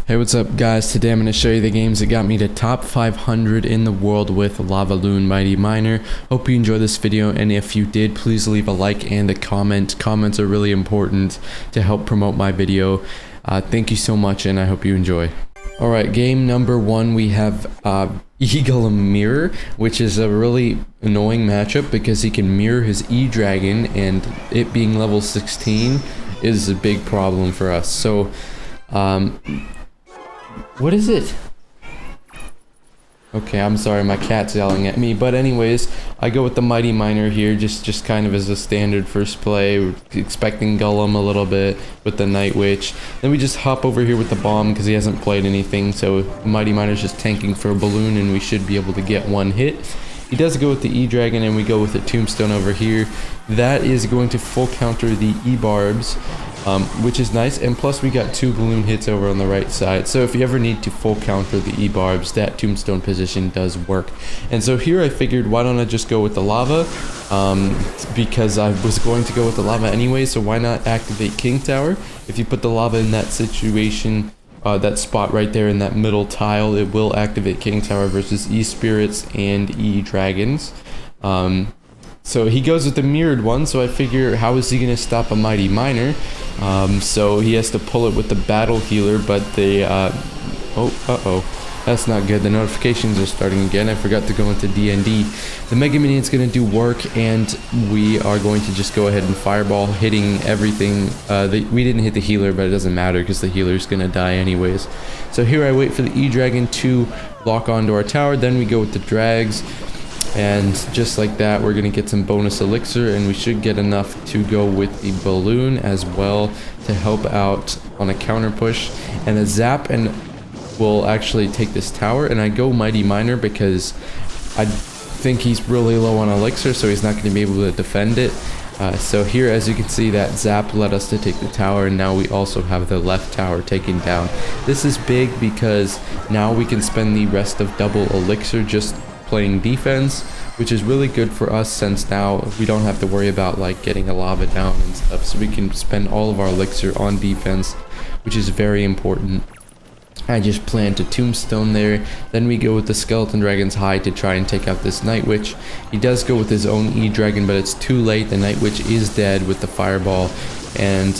Hey, what's up guys? Today I'm going to show you the games that got me to top 500 in the world with Lavaloon Mighty Miner. Hope you enjoyed this video, and if you did, please leave a like and a comment. Comments are really important to help promote my video. Thank you so much, and I hope you enjoy. Alright, game number one, we have Egolem Mirror, which is a really annoying matchup because he can mirror his E-Dragon, and it being level 16 is a big problem for us. So, what is it? Okay, I'm sorry, my cat's yelling at me. But anyways, I go with the Mighty Miner here, just kind of as a standard first play. We're expecting Golem a little bit with the Night Witch. Then we just hop over here with the Bomb because he hasn't played anything. So Mighty Miner's just tanking for a balloon, and we should be able to get one hit. He does go with the E-Dragon, and we go with the Tombstone over here. That is going to full counter the E-Barbs, which is nice, and plus we got 2 balloon hits over on the right side. So if you ever need to full counter the E-Barbs, that Tombstone position does work. And so here I figured, why don't I just go with the lava, because I was going to go with the lava anyway, so why not activate King Tower? If you put the lava in that situation, that spot right there in that middle tile, it will activate King Tower versus E-Spirits and E-Dragons. So he goes with the mirrored one, so I figure, how is he going to stop a Mighty Miner? So he has to pull it with the Battle Healer, but the, that's not good. The notifications are starting again. I forgot to go into D&D. The Mega Minion's going to do work, and we are going to just go ahead and Fireball, hitting everything. We didn't hit the healer, but it doesn't matter because the healer's going to die anyways. So here I wait for the E-Dragon to lock onto our tower, then we go with the Drags. And just like that, we're going to get some bonus elixir, and we should get enough to go with the balloon as well to help out on a counter push. And a zap and will actually take this tower, and I go Mighty Miner because I think he's really low on elixir, so he's not going to be able to defend it. So here, as you can see, that zap led us to take the tower, and now we also have the left tower taken down. This is big because now we can spend the rest of double elixir just playing defense, which is really good for us since now we don't have to worry about like getting a lava down and stuff, so we can spend all of our elixir on defense, which is very important. I just plant a Tombstone there, then we go with the Skeleton Dragon's Hide to try and take out this Night Witch. He does go with his own E-Dragon, but it's too late. The Night Witch is dead with the Fireball, and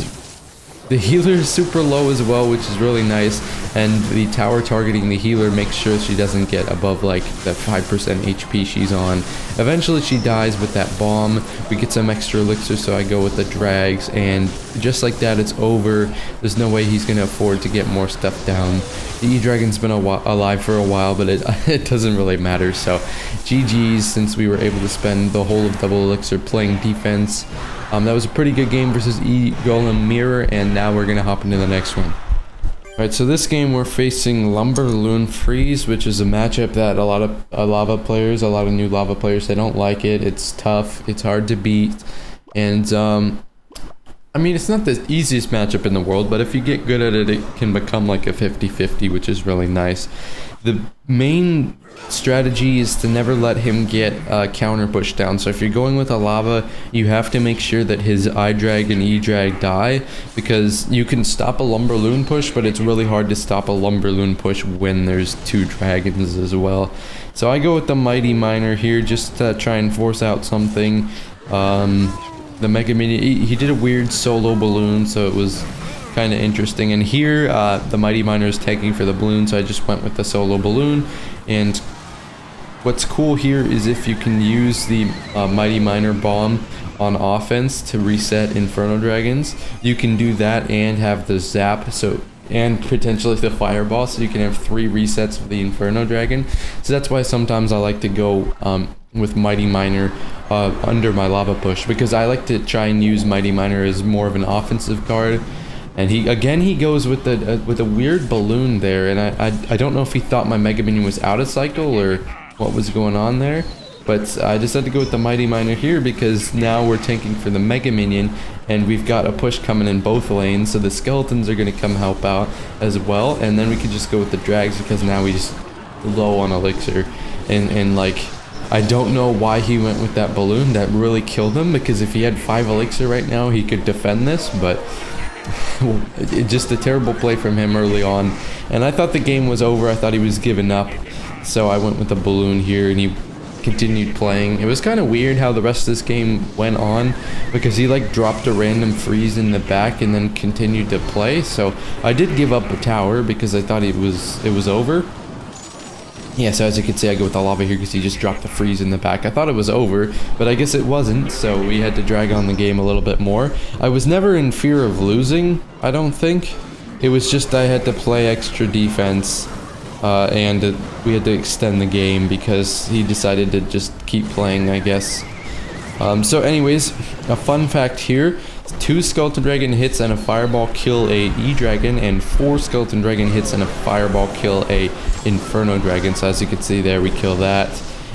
the healer is super low as well, which is really nice, and the tower targeting the healer makes sure she doesn't get above like that 5% HP she's on. Eventually she dies with that bomb. We get some extra elixir, so I go with the Drags, and just like that, it's over. There's no way he's going to afford to get more stuff down. The E-Dragon's been alive for a while, but it doesn't really matter, so GG's, since we were able to spend the whole of double elixir playing defense. That was a pretty good game versus Egolem Mirror, and now we're gonna hop into the next one. Alright, so this game we're facing Lumberloon Freeze, which is a matchup that a lot of new lava players, they don't like it. It's tough, it's hard to beat, and I mean, it's not the easiest matchup in the world, but if you get good at it, it can become like a 50-50, which is really nice. The main strategy is to never let him get a counter push down. So if you're going with a lava, you have to make sure that his I-Drag and E-Drag die, because you can stop a Lumberloon push, but it's really hard to stop a Lumberloon push when there's 2 dragons as well. So I go with the Mighty Miner here just to try and force out something. The Mega Minion, he did a weird solo balloon, so it was kind of interesting. And here, the Mighty Miner is taking for the balloon, so I just went with the solo balloon. And what's cool here is if you can use the Mighty Miner bomb on offense to reset Inferno Dragons, you can do that and have the zap, and potentially the Fireball, so you can have 3 resets of the Inferno Dragon. So that's why sometimes I like to go with Mighty Miner under my lava push, because I like to try and use Mighty Miner as more of an offensive card. And he goes with a weird balloon there, and I don't know if he thought my Mega Minion was out of cycle or what was going on there, but I decided to go with the Mighty Miner here because now we're tanking for the Mega Minion, and we've got a push coming in both lanes, so the skeletons are going to come help out as well, and then we can just go with the Drags because now we just low on elixir, and like, I don't know why he went with that balloon. That really killed him, because if he had 5 elixir right now, he could defend this, but just a terrible play from him early on, and I thought the game was over. I thought he was giving up, so I went with the balloon here, and he continued playing. It was kind of weird how the rest of this game went on, because he like dropped a random freeze in the back and then continued to play. So I did give up a tower because I thought it was over. Yeah, so as you can see, I go with the lava here because he just dropped the freeze in the back. I thought it was over, but I guess it wasn't, so we had to drag on the game a little bit more. I was never in fear of losing, I don't think. It was just I had to play extra defense, and we had to extend the game because he decided to just keep playing, I guess. So anyways, a fun fact here. 2 skeleton dragon hits and a fireball kill a e-dragon, and 4 skeleton dragon hits and a fireball kill a inferno dragon. So as you can see there, we kill that.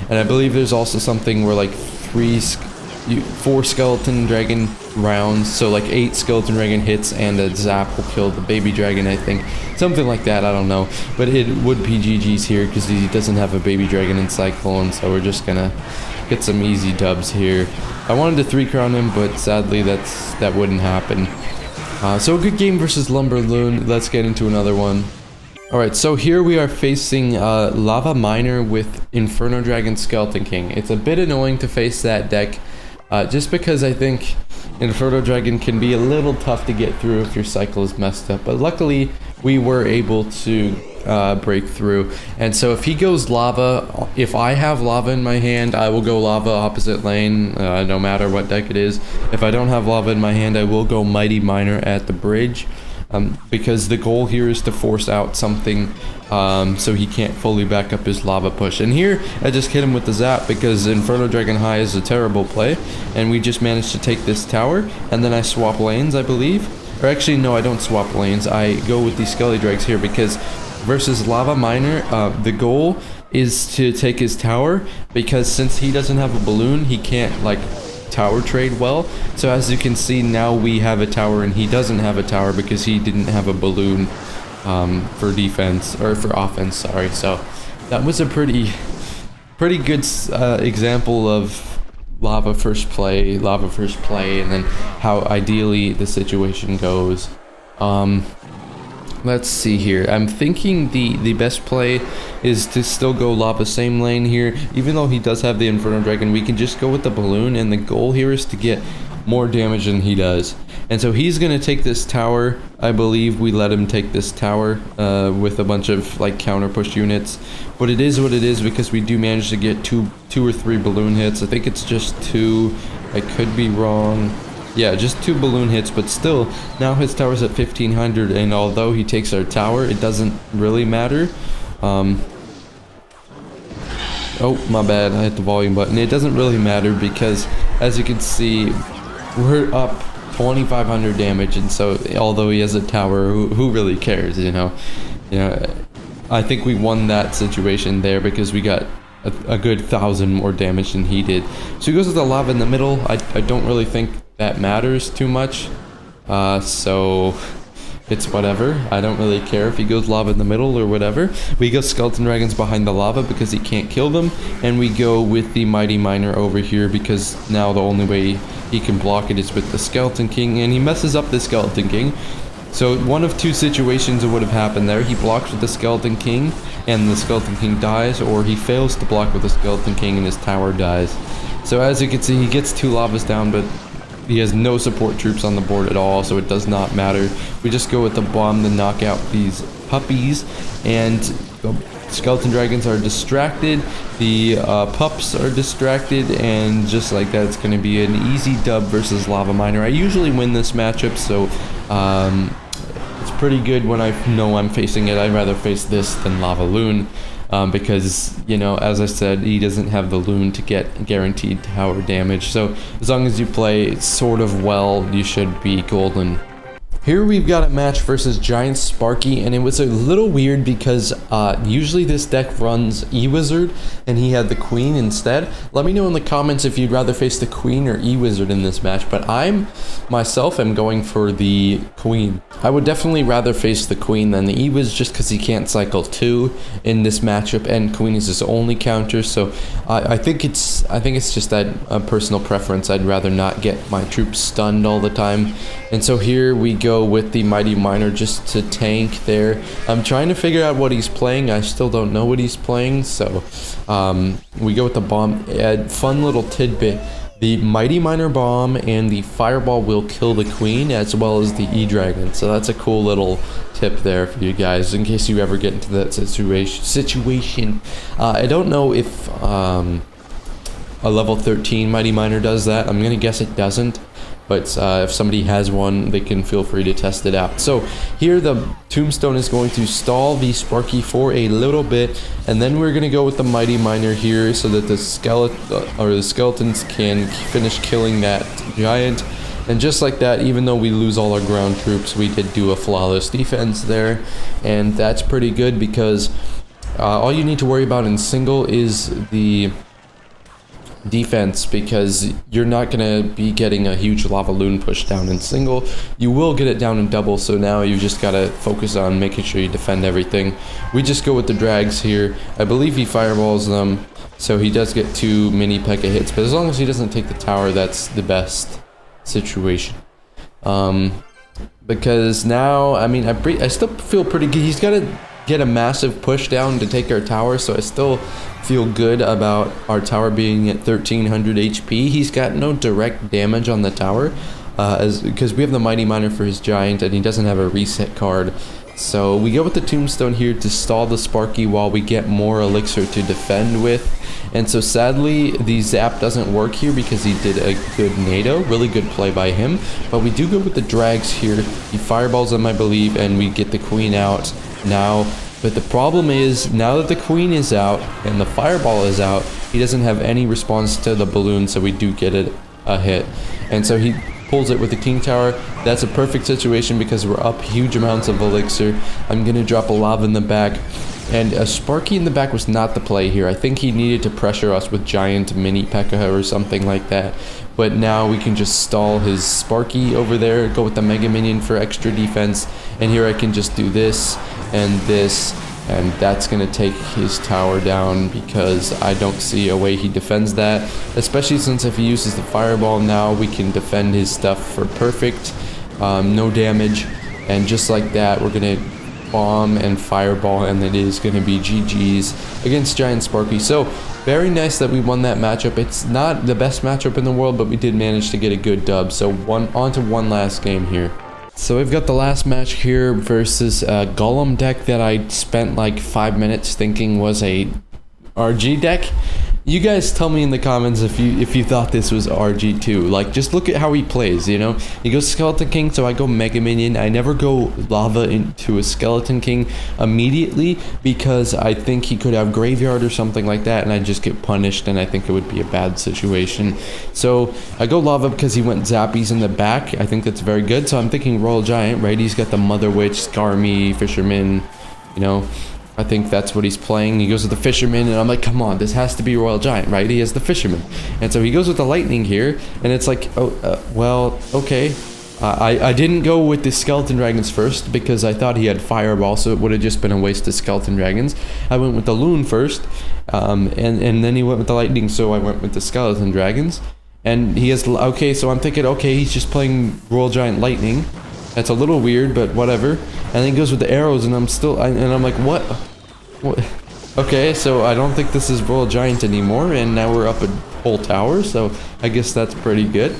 And I believe there's also something where like 4 skeleton dragon rounds, so like 8 skeleton dragon hits and a zap will kill the baby dragon, I think. Something like that, I don't know. But it would be GG's here because he doesn't have a baby dragon in Cyclone, so we're just gonna get some easy dubs here. I wanted to 3-crown him, but sadly that wouldn't happen. So a good game versus Lumberloon. Let's get into another one. Alright, so here we are facing Lavaminer with Inferno Dragon Skeleton King. It's a bit annoying to face that deck, just because I think Inferno Dragon can be a little tough to get through if your cycle is messed up. But luckily, we were able to break through. And so if he goes lava, if I have lava in my hand, I will go lava opposite lane, no matter what deck it is. If I don't have lava in my hand, I will go Mighty Miner at the bridge. Because the goal here is to force out something so he can't fully back up his lava push. And here, I just hit him with the zap because Inferno Dragon High is a terrible play. And we just managed to take this tower, and then I swap lanes, I believe. Or actually, no, I don't swap lanes. I go with these Skelly Drags here because versus Lavaminer, the goal is to take his tower, because since he doesn't have a balloon, he can't, like, tower trade well. So as you can see, now we have a tower and he doesn't have a tower because he didn't have a balloon for defense, or for offense, sorry. So that was a pretty good example of lava first play, and then how ideally the situation goes. Let's see here. I'm thinking the best play is to still go lava same lane here. Even though he does have the Inferno Dragon, we can just go with the balloon, and the goal here is to get more damage than he does. And so he's gonna take this tower. I believe we let him take this tower with a bunch of like counter push units. But it is what it is because we do manage to get two or three balloon hits. I think it's just 2. I could be wrong. Yeah, just 2 balloon hits, but still, now his tower's at 1500, and although he takes our tower, it doesn't really matter. Oh, my bad, I hit the volume button. It doesn't really matter because, as you can see, we're up 2500 damage, and so, although he has a tower, who really cares, you know? I think we won that situation there because we got a good 1000 more damage than he did. So he goes with the lava in the middle. I don't really think that matters too much, so it's whatever. I don't really care if he goes lava in the middle or whatever. We go skeleton dragons behind the lava because he can't kill them, and we go with the mighty miner over here because now the only way he can block it is with the skeleton king, and he messes up the skeleton king. So one of 2 situations that would have happened there. He blocks with the skeleton king and the skeleton king dies, or he fails to block with the skeleton king and his tower dies. So as you can see, he gets 2 lavas down, but he has no support troops on the board at all, so it does not matter. We just go with the bomb to knock out these puppies, and the skeleton dragons are distracted, the pups are distracted, and just like that, it's going to be an easy dub versus Lavaminer. I usually win this matchup, so it's pretty good when I know I'm facing it. I'd rather face this than Lavaloon. Because, you know, as I said, he doesn't have the loon to get guaranteed tower damage. So as long as you play sort of well, you should be golden. Here we've got a match versus Giant Sparky, and it was a little weird because usually this deck runs E-Wizard, and he had the Queen instead. Let me know in the comments if you'd rather face the Queen or E-Wizard in this match, but I myself am going for the Queen. I would definitely rather face the Queen than the E-Wiz just because he can't cycle 2 in this matchup, and Queen is his only counter, so I think it's just that personal preference. I'd rather not get my troops stunned all the time. And so here we go go with the Mighty Miner just to tank there. I'm trying to figure out what he's playing. I still don't know what he's playing, so we go with the bomb. Fun little tidbit. The Mighty Miner bomb and the fireball will kill the queen as well as the E-dragon. So that's a cool little tip there for you guys in case you ever get into that situation. I don't know if a level 13 Mighty Miner does that. I'm gonna guess it doesn't. But if somebody has one, they can feel free to test it out. So here the tombstone is going to stall the Sparky for a little bit, and then we're going to go with the Mighty Miner here so that the skeletons can finish killing that giant. And just like that, even though we lose all our ground troops, we did do a flawless defense there, and that's pretty good because all you need to worry about in single is the defense, because you're not gonna be getting a huge Lavaloon push down in single. You will get it down in double, so now you just gotta focus on making sure you defend everything. We just go with the drags here. I believe he fireballs them, so he does get 2 mini P.E.K.K.A hits, but as long as he doesn't take the tower, that's the best situation. Because now, I mean, I still feel pretty good. He's gotta get a massive push down to take our tower, so I still feel good about our tower being at 1300 HP. He's got no direct damage on the tower because we have the Mighty Miner for his giant and he doesn't have a reset card. So we go with the tombstone here to stall the Sparky while we get more elixir to defend with. And so sadly the zap doesn't work here because he did a good NATO, really good play by him. But we do go with the drags here. He fireballs them, I believe, and we get the queen out now. But the problem is, now that the queen is out and the fireball is out, he doesn't have any response to the balloon, so we do get it a hit. And so he pulls it with the king tower. That's a perfect situation because we're up huge amounts of elixir. I'm gonna drop a lava in the back, and a Sparky in the back was not the play here. I think he needed to pressure us with giant mini P.E.K.K.A or something like that. But now we can just stall his Sparky over there, go with the Mega Minion for extra defense, and here I can just do this and this, and that's gonna take his tower down because I don't see a way he defends that, especially since if he uses the fireball now we can defend his stuff for perfect, no damage, and just like that we're gonna bomb and fireball, and it is gonna be GG's against Giant Sparky. So very nice that we won that matchup. It's not the best matchup in the world, but we did manage to get a good dub. So on to one last game here. So we've got the last match here versus a Golem deck that I spent like 5 minutes thinking was a RG deck. You guys tell me in the comments if you thought this was RG too. Like, just look at how he plays, you know? He goes Skeleton King, so I go Mega Minion. I never go Lava into a Skeleton King immediately because I think he could have Graveyard or something like that, and I'd just get punished, and I think it would be a bad situation. So I go Lava because he went Zappies in the back. I think that's very good. So I'm thinking Royal Giant, right? He's got the Mother Witch, Skarmy, Fisherman, you know? I think that's what he's playing. He goes with the Fisherman, and I'm like, come on, this has to be Royal Giant, right? He has the Fisherman. And so he goes with the Lightning here, and it's like, oh, well, okay. I didn't go with the Skeleton Dragons first because I thought he had Fireball, so it would have just been a waste of Skeleton Dragons. I went with the Loon first, and then he went with the Lightning, so I went with the Skeleton Dragons. And he has, okay, so I'm thinking, okay, he's just playing Royal Giant Lightning. That's a little weird, but whatever. And then he goes with the arrows, and I'm like, what? Okay, so I don't think this is Royal Giant anymore, and now we're up a whole tower, so I guess that's pretty good.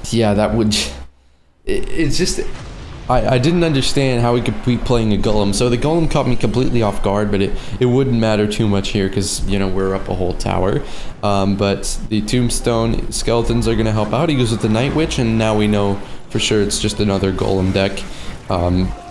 Yeah, that would... It's just... I didn't understand how he could be playing a Golem. So the Golem caught me completely off guard, but it wouldn't matter too much here because, you know, we're up a whole tower. But the Tombstone Skeletons are going to help out. He goes with the Night Witch, and now we know for sure it's just another Golem deck.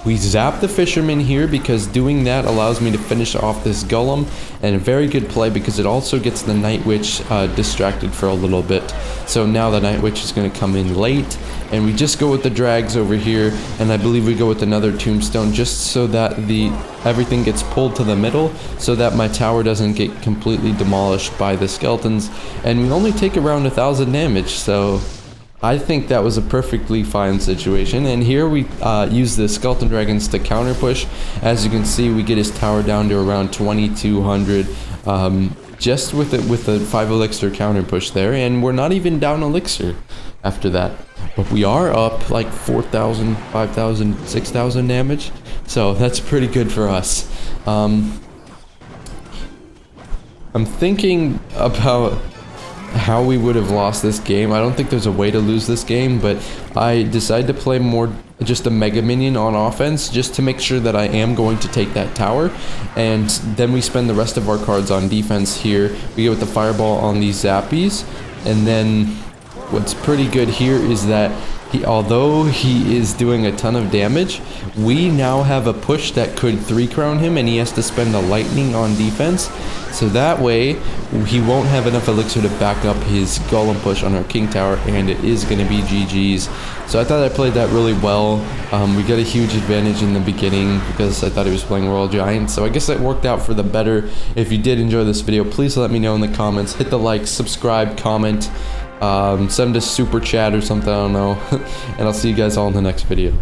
We zap the Fisherman here because doing that allows me to finish off this Golem, and a very good play because it also gets the Night Witch distracted for a little bit. So now the Night Witch is going to come in late, and we just go with the drags over here, and I believe we go with another Tombstone just so that everything gets pulled to the middle so that my tower doesn't get completely demolished by the skeletons, and we only take around 1000 damage, so I think that was a perfectly fine situation. And here we use the Skeleton Dragons to counter push. As you can see, we get his tower down to around 2200. just with the 5 elixir counter push there, and we're not even down elixir after that. But we are up like 4,000, 5,000, 6,000 damage, so that's pretty good for us. I'm thinking about how we would have lost this game. I don't think there's a way to lose this game, but I decided to play more just a mega minion on offense just to make sure that I am going to take that tower, and then we spend the rest of our cards on defense here. We go with the fireball on these zappies, and then what's pretty good here is that although he is doing a ton of damage, we now have a push that could 3-crown him, and he has to spend a lightning on defense. So that way, he won't have enough elixir to back up his golem push on our king tower, and it is going to be GG's. So I thought I played that really well. We got a huge advantage in the beginning because I thought he was playing Royal Giant. So I guess it worked out for the better. If you did enjoy this video, please let me know in the comments. Hit the like, subscribe, comment. Send a super chat or something, I don't know. And I'll see you guys all in the next video.